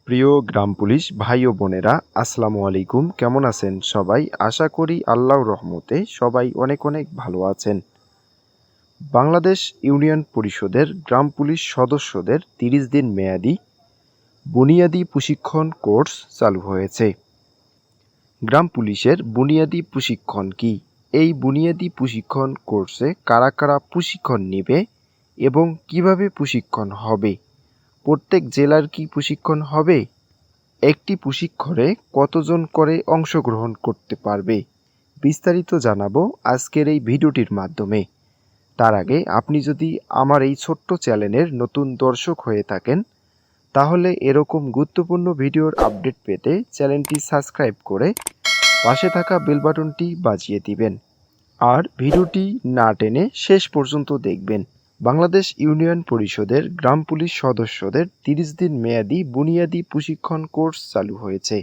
প্রিয় গ্রাম পুলিশ ভাই ও বোনেরা, আসসালামু আলাইকুম। কেমন আছেন সবাই? আশা করি আল্লাহর রহমতে সবাই অনেক অনেক ভালো আছেন। বাংলাদেশ ইউনিয়ন পরিষদের গ্রাম পুলিশ সদস্যদের ৩০ দিন মেয়াদি বুনিয়াদী প্রশিক্ষণ কোর্স চালু হয়েছে। গ্রাম পুলিশের বুনিয়াদী প্রশিক্ষণ কি? এই বুনিয়াদী প্রশিক্ষণ কোর্সে কারা কারা প্রশিক্ষণ নেবে এবং কিভাবে প্রশিক্ষণ হবে? প্রত্যেক জেলার কি প্রশিক্ষণ হবে? একটি প্রশিক্ষণে কতজন করে অংশগ্রহণ করতে পারবে? বিস্তারিত জানাবো আজকের এই ভিডিওটির মাধ্যমে। তার আগে আপনি যদি আমার এই ছোট্ট চ্যানেলের নতুন দর্শক হয়ে থাকেন, তাহলে এরকম গুরুত্বপূর্ণ ভিডিওর আপডেট পেতে চ্যানেলটি সাবস্ক্রাইব করে পাশে থাকা বেল বাটনটি বাজিয়ে দিবেন। আর ভিডিওটি না টেনে শেষ পর্যন্ত দেখবেন। বাংলাদেশ ইউনিয়ন পরিষদের গ্রাম পুলিশ সদস্যদের ৩০ দিন মেয়াদি বুনিয়াদী প্রশিক্ষণ কোর্স চালু হয়েছে।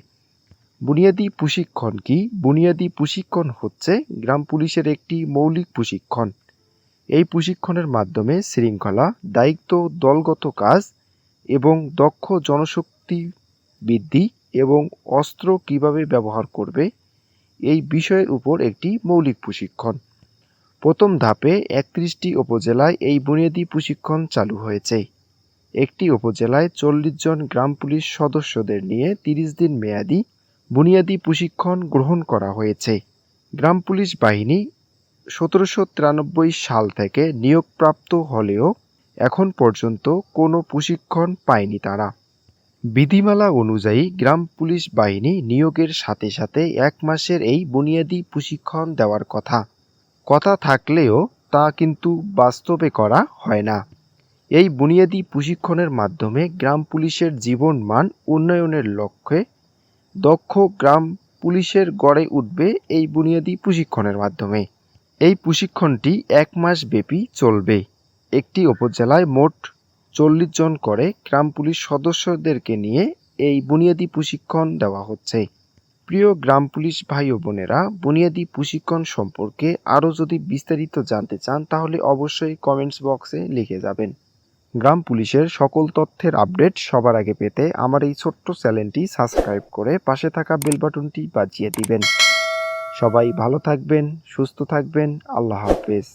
বুনিয়াদী প্রশিক্ষণ কি? বুনিয়াদী প্রশিক্ষণ হচ্ছে গ্রাম পুলিশের একটি মৌলিক প্রশিক্ষণ। এই প্রশিক্ষণের মাধ্যমে শৃঙ্খলা, দায়িত্ব, দলগত কাজ এবং দক্ষ জনশক্তি বৃদ্ধি এবং অস্ত্র কিভাবে ব্যবহার করবে এই বিষয়ের উপর একটি মৌলিক প্রশিক্ষণ। প্রথম ধাপে ৩১টি উপজেলায় এই বুনিয়াদী প্রশিক্ষণ চালু হয়েছে। একটি উপজেলায় ৪০ জন গ্রাম পুলিশ সদস্যদের নিয়ে ৩০ দিন মেয়াদি বুনিয়াদী প্রশিক্ষণ গ্রহণ করা হয়েছে। গ্রাম পুলিশ বাহিনী ১৭৯৩ সাল থেকে নিয়োগপ্রাপ্ত হলেও এখন পর্যন্ত কোনো প্রশিক্ষণ পায়নি তারা। বিধিমালা অনুযায়ী গ্রাম পুলিশ বাহিনী নিয়োগের সাথে সাথে ১ মাসের এই বুনিয়াদী প্রশিক্ষণ দেওয়ার কথা থাকলেও তা কিন্তু বাস্তবে করা হয় না। এই বুনিয়াদী প্রশিক্ষণের মাধ্যমে গ্রাম পুলিশের জীবন মান উন্নয়নের লক্ষ্যে দক্ষ গ্রাম পুলিশের গড়ে উঠবে এই বুনিয়াদী প্রশিক্ষণের মাধ্যমে। এই প্রশিক্ষণটি ১ মাস ব্যাপী চলবে। একটি উপজেলায় মোট ৪০ জন করে গ্রাম পুলিশ সদস্যদেরকে নিয়ে এই বুনিয়াদী প্রশিক্ষণ দেওয়া হচ্ছে। প্রিয় গ্রাম পুলিশ ভাই ও বোনেরা, বুনিয়াদী প্রশিক্ষণ সম্পর্কে আরও যদি বিস্তারিত জানতে চান তাহলে অবশ্যই কমেন্টস বক্সে লিখে যাবেন। গ্রাম পুলিশের সকল তথ্যের আপডেট সবার আগে পেতে আমার এই ছোট্ট চ্যানেলটি সাবস্ক্রাইব করে পাশে থাকা বেল বাটনটি বাজিয়ে দিবেন। সবাই ভালো থাকবেন, সুস্থ থাকবেন। আল্লাহ হাফেজ।